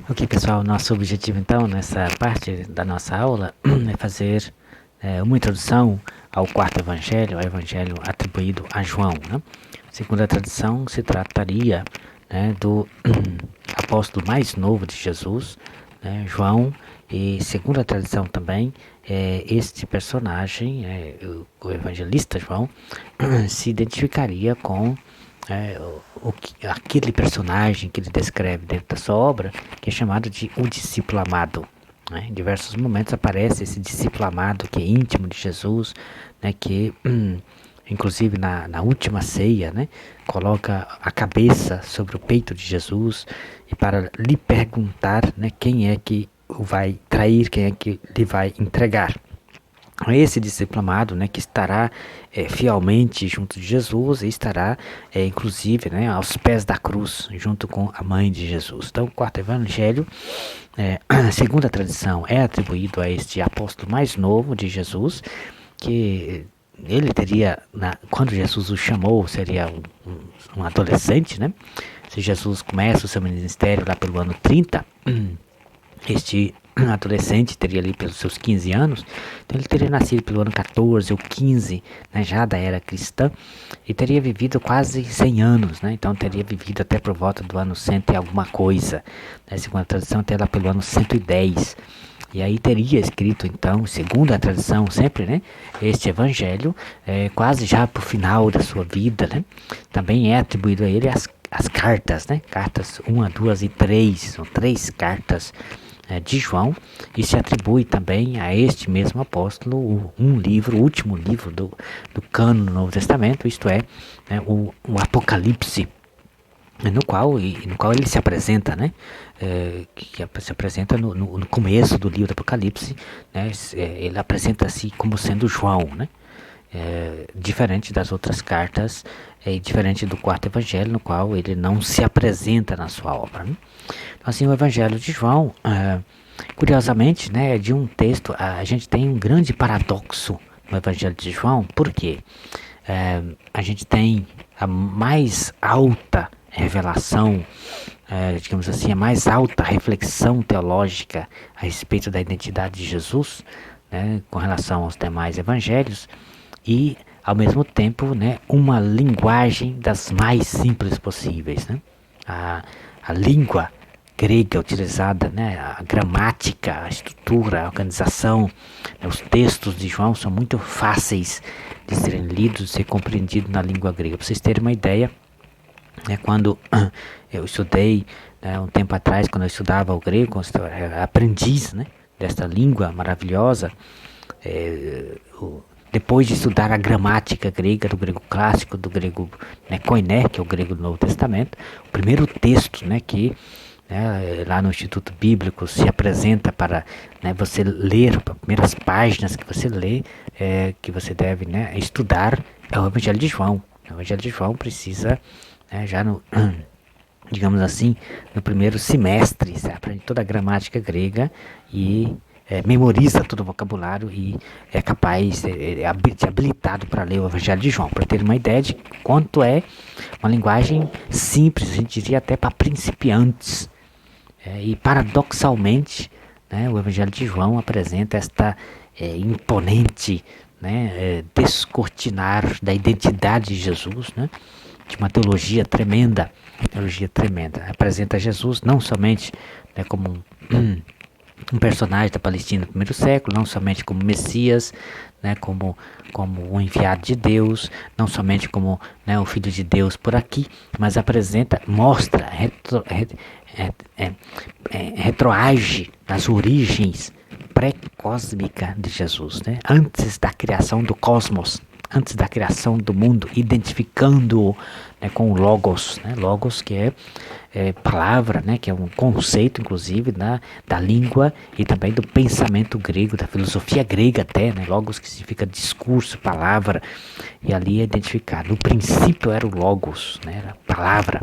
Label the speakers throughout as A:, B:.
A: Ok, pessoal, nosso objetivo então nessa parte da nossa aula é fazer uma introdução ao quarto evangelho, ao evangelho atribuído a João, né? Segundo a tradição, se trataria, né, do apóstolo mais novo de Jesus, né, João, e segundo a tradição também, este personagem, o evangelista João, se identificaria com aquele personagem que ele descreve dentro da sua obra, que é chamado de o discípulo amado. Né? Em diversos momentos aparece esse discípulo amado que é íntimo de Jesus, né? Que inclusive na última ceia, né? Coloca a cabeça sobre o peito de Jesus e para lhe perguntar, né? Quem é que o vai trair, quem é que lhe vai entregar. Esse discípulo amado, né, que estará fielmente junto de Jesus e estará, inclusive, né, aos pés da cruz, junto com a mãe de Jesus. Então, o quarto evangelho, segundo a tradição, é atribuído a este apóstolo mais novo de Jesus, que ele teria, quando Jesus o chamou, seria um adolescente, né? Se Jesus começa o seu ministério lá pelo ano 30, este adolescente teria ali pelos seus 15 anos, então ele teria nascido pelo ano 14 ou 15, né, já da era cristã, e teria vivido quase 100 anos, né, então teria vivido até por volta do ano 100 e alguma coisa, né, segundo a tradição até lá pelo ano 110, e aí teria escrito então, segundo a tradição sempre, né, este evangelho, quase já para o final da sua vida, né, também é atribuído a ele as cartas, né, cartas 1, 2 e 3, são 3 cartas de João, e se atribui também a este mesmo apóstolo um livro, o último livro do cano do Novo Testamento, isto é, né, o Apocalipse, no qual ele se apresenta, né? Que se apresenta no começo do livro do Apocalipse, né? Ele apresenta-se como sendo João, né? Diferente das outras cartas, diferente do quarto evangelho, no qual ele não se apresenta na sua obra. Né? Então, assim, o evangelho de João, curiosamente, né, de um texto, a gente tem um grande paradoxo no evangelho de João, porque a gente tem a mais alta revelação, digamos assim, a mais alta reflexão teológica a respeito da identidade de Jesus, né, com relação aos demais evangelhos, e ao mesmo tempo, né, uma linguagem das mais simples possíveis, né? A língua grega utilizada, né, a gramática, a estrutura, a organização, né, os textos de João são muito fáceis de serem lidos e ser compreendidos na língua grega. Para vocês terem uma ideia, né, quando eu estudei, né, um tempo atrás, quando eu estudava o grego, aprendiz, né, desta língua maravilhosa, depois de estudar a gramática grega, do grego clássico, do grego, né, koiné, que é o grego do Novo Testamento, o primeiro texto, né, que, né, lá no Instituto Bíblico se apresenta para, né, você ler, as primeiras páginas que você lê, que você deve, né, estudar, é o Evangelho de João. O Evangelho de João precisa, né, já no digamos assim, no primeiro semestre, você aprende toda a gramática grega e memoriza todo o vocabulário e é capaz, é habilitado para ler o Evangelho de João, para ter uma ideia de quanto é uma linguagem simples, a gente diria até para principiantes. E paradoxalmente, né, o Evangelho de João apresenta esta imponente, né, descortinar da identidade de Jesus, né, de uma teologia tremenda. Apresenta Jesus não somente, né, como um personagem da Palestina no primeiro século, não somente como Messias, né, como o enviado de Deus, não somente como, né, o Filho de Deus por aqui, mas mostra, retroage as origens pré-cósmica de Jesus, né, antes da criação do cosmos, antes da criação do mundo, identificando-o, né, com o Logos, né, Logos que é palavra, né, que é um conceito, inclusive, da língua e também do pensamento grego, da filosofia grega até, né, Logos que significa discurso, palavra, e ali é identificado. No princípio era o Logos, né, era a palavra,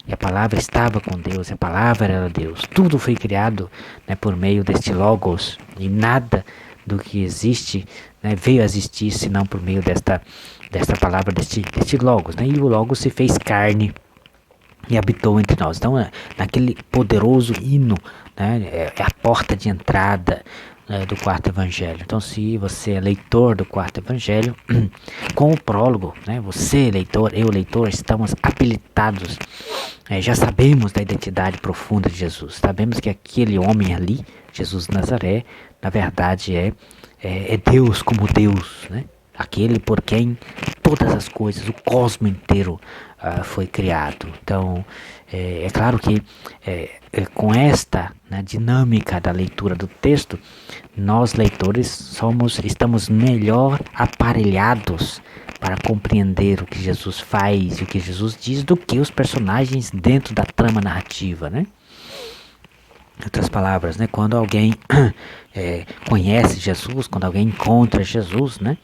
A: e a palavra estava com Deus, e a palavra era Deus. Tudo foi criado, né, por meio deste Logos, e nada do que existe, né, veio a existir senão por meio desta palavra, deste Logos. Né? E o Logos se fez carne e habitou entre nós. Então, naquele poderoso hino, né, é a porta de entrada, né, do quarto evangelho. Então, se você é leitor do quarto evangelho, com o prólogo, né, você, leitor, eu, leitor, estamos habilitados, já sabemos da identidade profunda de Jesus. Sabemos que aquele homem ali, Jesus de Nazaré, na verdade é Deus como Deus, né? Aquele por quem todas as coisas, o cosmo inteiro foi criado. Então, é claro que com esta, né, dinâmica da leitura do texto, nós leitores estamos melhor aparelhados para compreender o que Jesus faz e o que Jesus diz do que os personagens dentro da trama narrativa, né? Em outras palavras, né, quando alguém conhece Jesus, quando alguém encontra Jesus, né,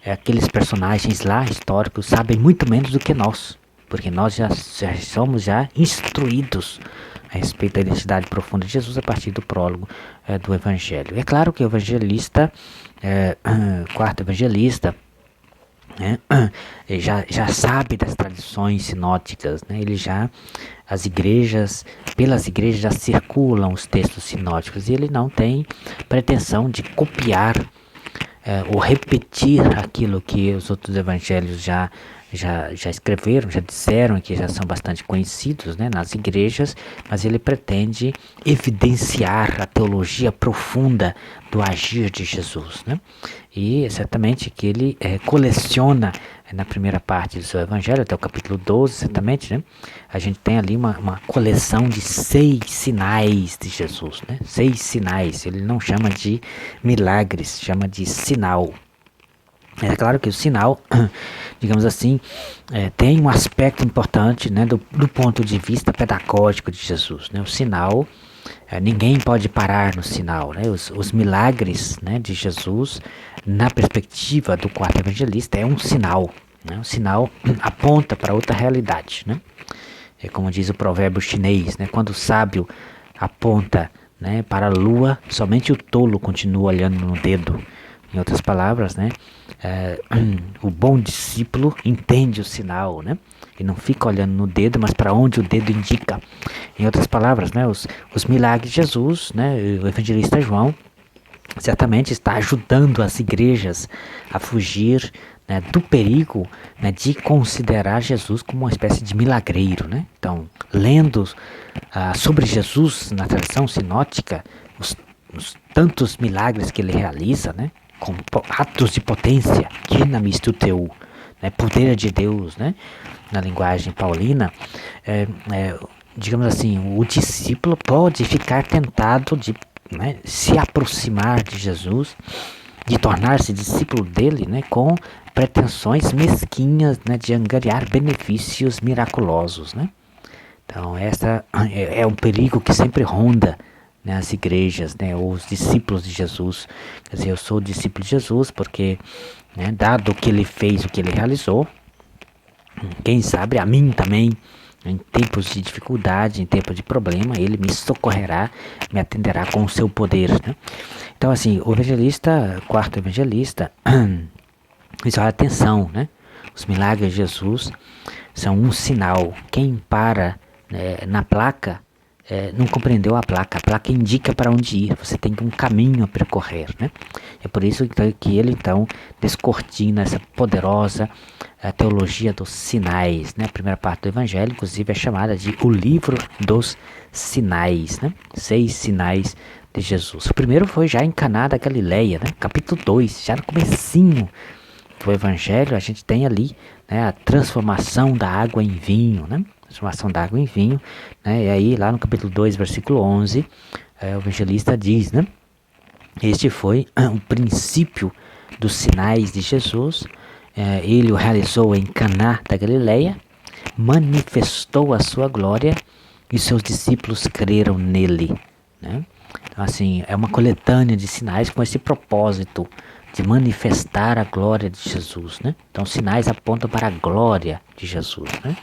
A: aqueles personagens lá históricos sabem muito menos do que nós, porque nós já somos instruídos a respeito da identidade profunda de Jesus a partir do prólogo do Evangelho. É claro que o evangelista, quarto evangelista, né, já sabe das tradições sinóticas, né, pelas igrejas já circulam os textos sinóticos e ele não tem pretensão de copiar ou repetir aquilo que os outros evangelhos já escreveram, já disseram, que já são bastante conhecidos, né, nas igrejas, mas ele pretende evidenciar a teologia profunda do agir de Jesus, né? E certamente que ele coleciona na primeira parte do seu evangelho, até o capítulo 12, certamente, né? A gente tem ali uma coleção de 6 sinais de Jesus, né? 6 sinais, ele não chama de milagres, chama de sinal. É claro que o sinal, digamos assim, tem um aspecto importante, né, do ponto de vista pedagógico de Jesus, né? O sinal, ninguém pode parar no sinal, né? Os milagres, né, de Jesus, na perspectiva do quarto evangelista, é um sinal, né? O sinal aponta para outra realidade, né? É como diz o provérbio chinês, né? Quando o sábio aponta, né, para a lua, somente o tolo continua olhando no dedo. Em outras palavras, né, o bom discípulo entende o sinal, né, e não fica olhando no dedo, mas para onde o dedo indica. Em outras palavras, né, os milagres de Jesus, né, o evangelista João certamente está ajudando as igrejas a fugir, né, do perigo, né, de considerar Jesus como uma espécie de milagreiro, né? Então, lendo sobre Jesus na tradição sinótica, os tantos milagres que ele realiza, né, com atos de potência, dynamis tu teu, né, poder de Deus, né, na linguagem paulina, digamos assim, o discípulo pode ficar tentado de, né, se aproximar de Jesus, de tornar-se discípulo dele, né, com pretensões mesquinhas, né, de angariar benefícios miraculosos, né. Então, essa é um perigo que sempre ronda, né, as igrejas, né, os discípulos de Jesus. Quer dizer, eu sou discípulo de Jesus porque, né, dado o que ele fez, o que ele realizou, quem sabe a mim também, em tempos de dificuldade, em tempos de problema, ele me socorrerá, me atenderá com o seu poder, né? Então, assim, o evangelista, quarto evangelista, isso é atenção, né? Os milagres de Jesus são um sinal. Quem para, né, na placa, não compreendeu a placa indica para onde ir, você tem um caminho a percorrer, né? É por isso que ele então descortina essa poderosa teologia dos sinais, né? A primeira parte do evangelho, inclusive, é chamada de o livro dos sinais, né? 6 sinais de Jesus. O primeiro foi já em Caná da Galileia, né? Capítulo 2, já no comecinho do evangelho, a gente tem ali, né, a transformação da água em vinho, né? Transformação da água em vinho, né? E aí lá no capítulo 2, versículo 11, o evangelista diz, né? Este foi o princípio dos sinais de Jesus. Ele o realizou em Caná da Galileia, manifestou a sua glória e seus discípulos creram nele, né? Então, assim, é uma coletânea de sinais com esse propósito de manifestar a glória de Jesus, né? Então, sinais apontam para a glória de Jesus, né?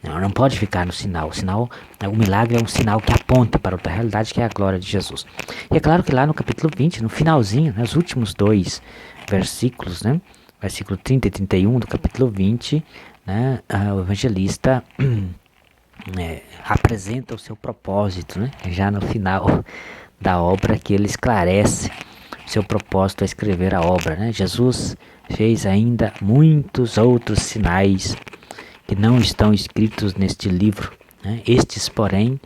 A: Não pode ficar no sinal. O milagre é um sinal que aponta para outra realidade, que é a glória de Jesus. E é claro que lá no capítulo 20, no finalzinho, né, os últimos 2 versículos, né, versículo 30 e 31 do capítulo 20, né, o evangelista apresenta o seu propósito, né? Já no final da obra que ele esclarece seu propósito a escrever a obra, né? Jesus fez ainda muitos outros sinais que não estão escritos neste livro, né? Estes, porém,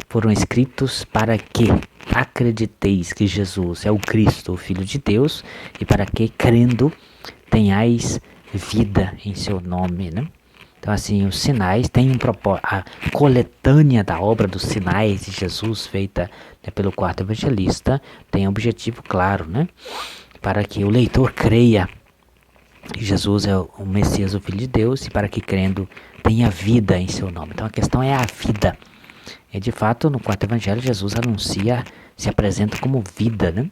A: foram escritos para que acrediteis que Jesus é o Cristo, o Filho de Deus, e para que, crendo, tenhais vida em seu nome, né? Então, assim, os sinais têm um propósito. A coletânea da obra dos sinais de Jesus, feita, né, pelo quarto evangelista, tem um objetivo claro, né? Para que o leitor creia que Jesus é o Messias, o Filho de Deus, e para que, crendo, tenha vida em seu nome. Então, a questão é a vida. E, de fato, no quarto evangelho, Jesus anuncia, se apresenta como vida, né?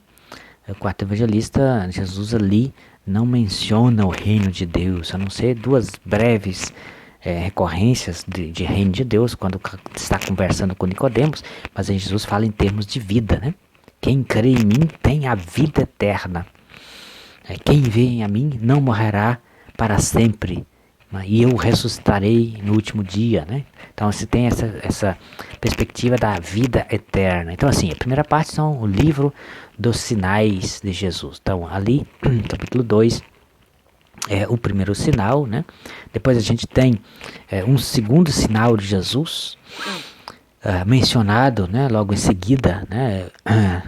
A: O quarto evangelista, Jesus ali não menciona o reino de Deus, a não ser duas breves recorrências de reino de Deus, quando está conversando com Nicodemos, mas aí Jesus fala em termos de vida, né? Quem crê em mim tem a vida eterna. Quem vem a mim não morrerá para sempre, e eu ressuscitarei no último dia, né? Então você tem essa perspectiva da vida eterna. Então, assim, a primeira parte são o livro dos sinais de Jesus. Então, ali, capítulo 2, é o primeiro sinal, né? Depois a gente tem um segundo sinal de Jesus, mencionado, né, logo em seguida, né,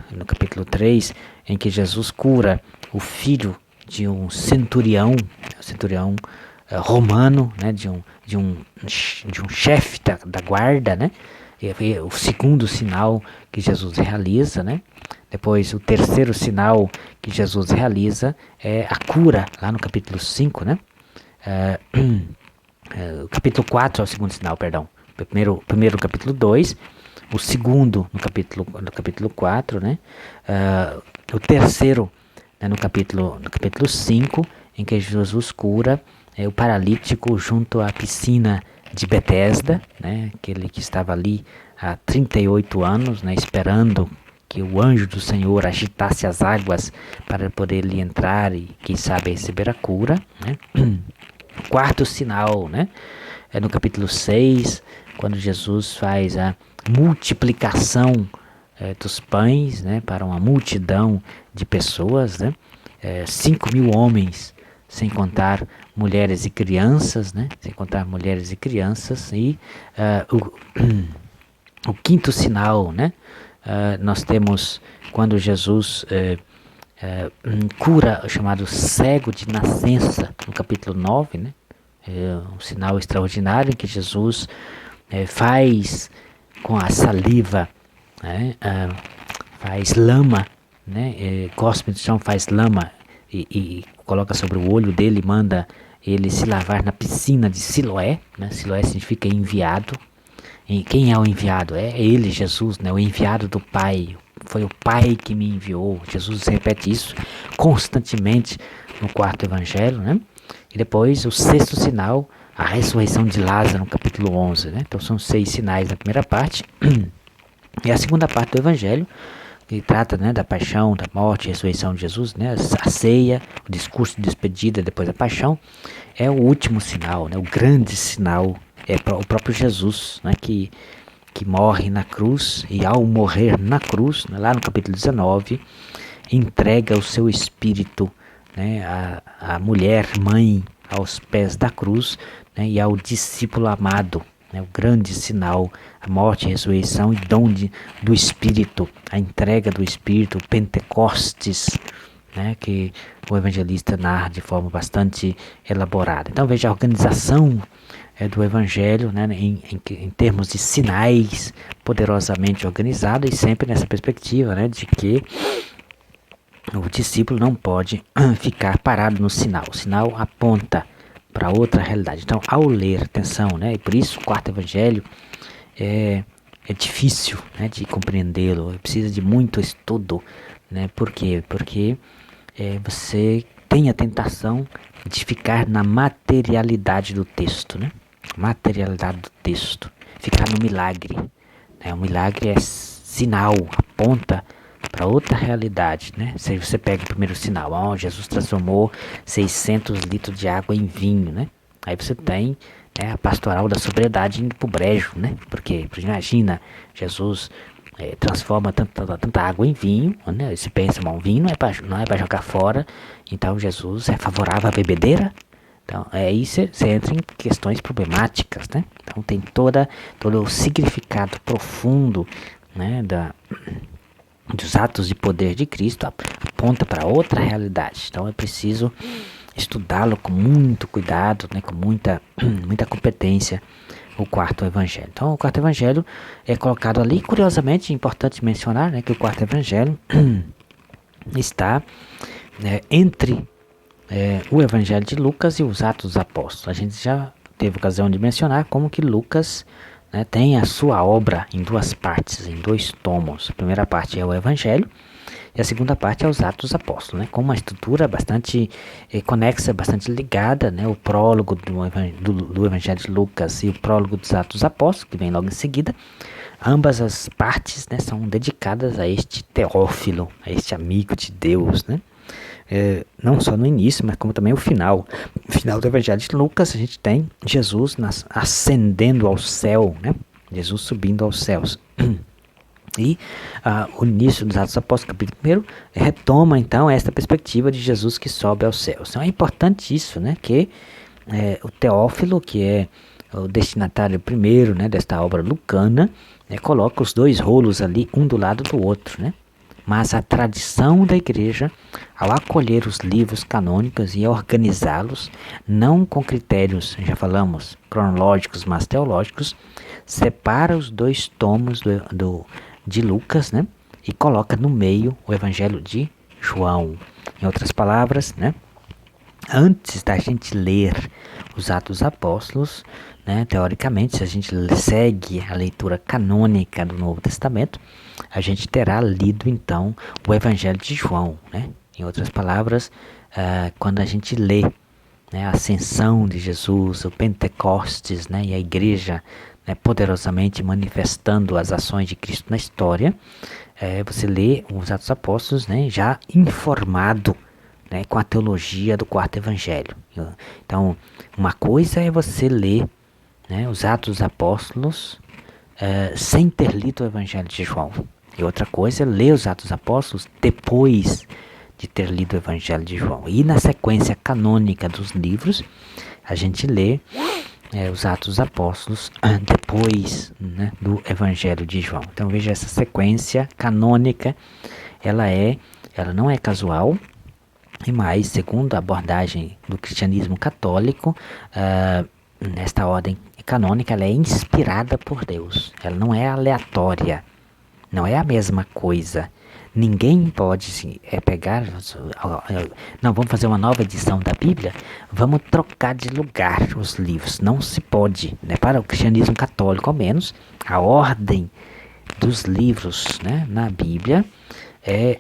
A: no capítulo 3, em que Jesus cura o filho de um centurião romano, né, de um chefe da guarda, né? E o segundo sinal que Jesus realiza, né? Depois, o terceiro sinal que Jesus realiza é a cura, lá no capítulo 5, né? O capítulo 4 é o segundo sinal, perdão. Primeiro capítulo 2, o segundo no capítulo 4, né? O terceiro, né, no capítulo 5, em que Jesus cura o paralítico junto à piscina de Betesda, né? Aquele que estava ali há 38 anos, né, esperando que o anjo do Senhor agitasse as águas para poder ele entrar e, quem sabe, receber a cura, né? Quarto sinal, né? É no capítulo 6, quando Jesus faz a multiplicação dos pães, né, para uma multidão de pessoas, né? 5.000 homens, sem contar mulheres e crianças, né? Sem contar mulheres e crianças. E o quinto sinal, né? Nós temos quando Jesus cura o chamado cego de nascença, no capítulo 9, né? Um sinal extraordinário que Jesus faz com a saliva, né? Faz lama, né? Cospe no chão, faz lama e coloca sobre o olho dele, manda ele se lavar na piscina de Siloé, né? Siloé significa enviado. E quem é o enviado? É ele, Jesus, né? O enviado do Pai. Foi o Pai que me enviou. Jesus repete isso constantemente no quarto evangelho, né? E depois o sexto sinal, a ressurreição de Lázaro, no capítulo 11, né? Então são 6 sinais na primeira parte. E a segunda parte do evangelho, que trata, né, da paixão, da morte e ressurreição de Jesus, né? A ceia, o discurso de despedida depois da paixão, é o último sinal, né? O grande sinal é o próprio Jesus, né? Que morre na cruz, e ao morrer na cruz, né, lá no capítulo 19, entrega o seu espírito, né, à mulher mãe aos pés da cruz, né, e ao discípulo amado, né, o grande sinal, a morte, a ressurreição e dom do Espírito, a entrega do Espírito, o Pentecostes, né, que o evangelista narra de forma bastante elaborada. Então veja a organização do Evangelho, né, em termos de sinais, poderosamente organizado, e sempre nessa perspectiva, né, de que o discípulo não pode ficar parado no sinal. O sinal aponta para outra realidade. Então, ao ler, atenção, né, e por isso o quarto Evangelho é difícil, né, de compreendê-lo, precisa de muito estudo, né, por quê? Porque você tem a tentação de ficar na materialidade do texto, né? Materialidade do texto, ficar no milagre, né? O milagre é sinal, aponta para outra realidade, né? Se você pega o primeiro sinal, Jesus transformou 600 litros de água em vinho, né? Aí você tem a pastoral da sobriedade indo pro brejo, né? Porque imagina, Jesus transforma tanta água em vinho, né? Se pensa, bom, vinho não é para jogar fora, então Jesus é favorável à bebedeira. Então, aí você entra em questões problemáticas, né? Então tem todo o significado profundo, né, dos atos de poder de Cristo, aponta para outra realidade. Então é preciso estudá-lo com muito cuidado, né, com muita competência, o quarto evangelho. Então o quarto evangelho é colocado ali, curiosamente, é importante mencionar, né, que o quarto evangelho está entre o Evangelho de Lucas e os Atos dos Apóstolos. A gente já teve ocasião de mencionar como que Lucas, né, tem a sua obra em duas partes, em dois tomos. A primeira parte é o Evangelho e a segunda parte é os Atos dos Apóstolos, né, com uma estrutura bastante conexa, bastante ligada, né, o prólogo do Evangelho de Lucas e o prólogo dos Atos dos Apóstolos, que vem logo em seguida. Ambas as partes, né, são dedicadas a este Teófilo, a este amigo de Deus, né? Não só no início, mas como também o final. No final do Evangelho de Lucas, a gente tem Jesus ascendendo ao céu, né? Jesus subindo aos céus. E o início dos Atos dos Apóstolos, capítulo 1, retoma então esta perspectiva de Jesus que sobe aos céus. Então é importante isso, né? Que o Teófilo, que é o destinatário primeiro, né, desta obra lucana, coloca os dois rolos ali, um do lado do outro, né? Mas a tradição da igreja, ao acolher os livros canônicos e organizá-los, não com critérios, já falamos, cronológicos, mas teológicos, separa os dois tomos de Lucas, né, e coloca no meio o Evangelho de João. Em outras palavras, né, antes da gente ler os Atos dos Apóstolos, né, teoricamente, se a gente segue a leitura canônica do Novo Testamento, a gente terá lido então o Evangelho de João, né? Em outras palavras, quando a gente lê, né, a ascensão de Jesus, o Pentecostes, né, e a igreja, né, poderosamente manifestando as ações de Cristo na história, você lê os Atos dos Apóstolos, né, já informado, né, com a teologia do quarto evangelho. Então, uma coisa é você ler, né, os Atos dos Apóstolos sem ter lido o Evangelho de João. E outra coisa é ler os Atos dos Apóstolos depois de ter lido o Evangelho de João. E na sequência canônica dos livros, a gente lê os Atos dos Apóstolos depois, né, do Evangelho de João. Então veja, essa sequência canônica, ela não é casual, e mais, segundo a abordagem do cristianismo católico, nesta ordem canônica, ela é inspirada por Deus. Ela não é aleatória. Não é a mesma coisa. Ninguém pode pegar. Não, vamos fazer uma nova edição da Bíblia. Vamos trocar de lugar os livros. Não se pode. Né? Para o cristianismo católico, ao menos, a ordem dos livros, né, na Bíblia é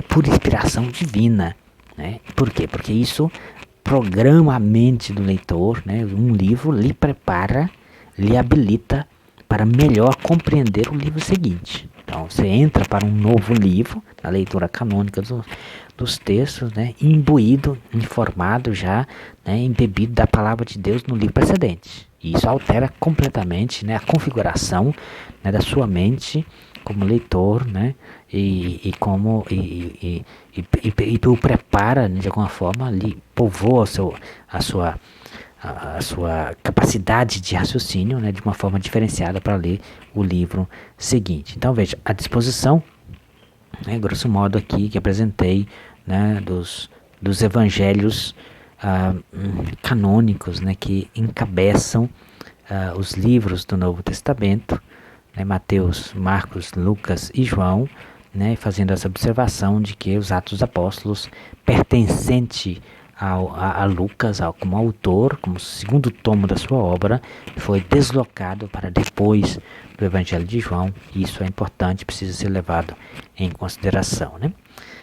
A: por inspiração divina. Né? Por quê? Porque isso programa a mente do leitor, né? Um livro lhe prepara, lhe habilita para melhor compreender o livro seguinte. Então você entra para um novo livro, na leitura canônica dos textos, né? Imbuído, informado já, né? Embebido da palavra de Deus no livro precedente. E isso altera completamente, né, a configuração, né, da sua mente como leitor, né, e o prepara, né, de alguma forma, lhe povoa a sua capacidade de raciocínio, né, de uma forma diferenciada para ler o livro seguinte. Então veja, a disposição, né, grosso modo aqui que apresentei, né, dos evangelhos canônicos, né, que encabeçam os livros do Novo Testamento, né, Mateus, Marcos, Lucas e João, né, fazendo essa observação de que os Atos dos Apóstolos, pertencente a Lucas como autor, como segundo tomo da sua obra, foi deslocado para depois do Evangelho de João. E isso é importante, precisa ser levado em consideração, né?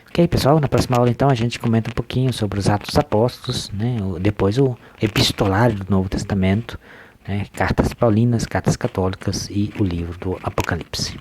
A: Ok, pessoal, na próxima aula então a gente comenta um pouquinho sobre os Atos dos Apóstolos, né? Depois o epistolário do Novo Testamento, né? Cartas paulinas, cartas católicas e o livro do Apocalipse.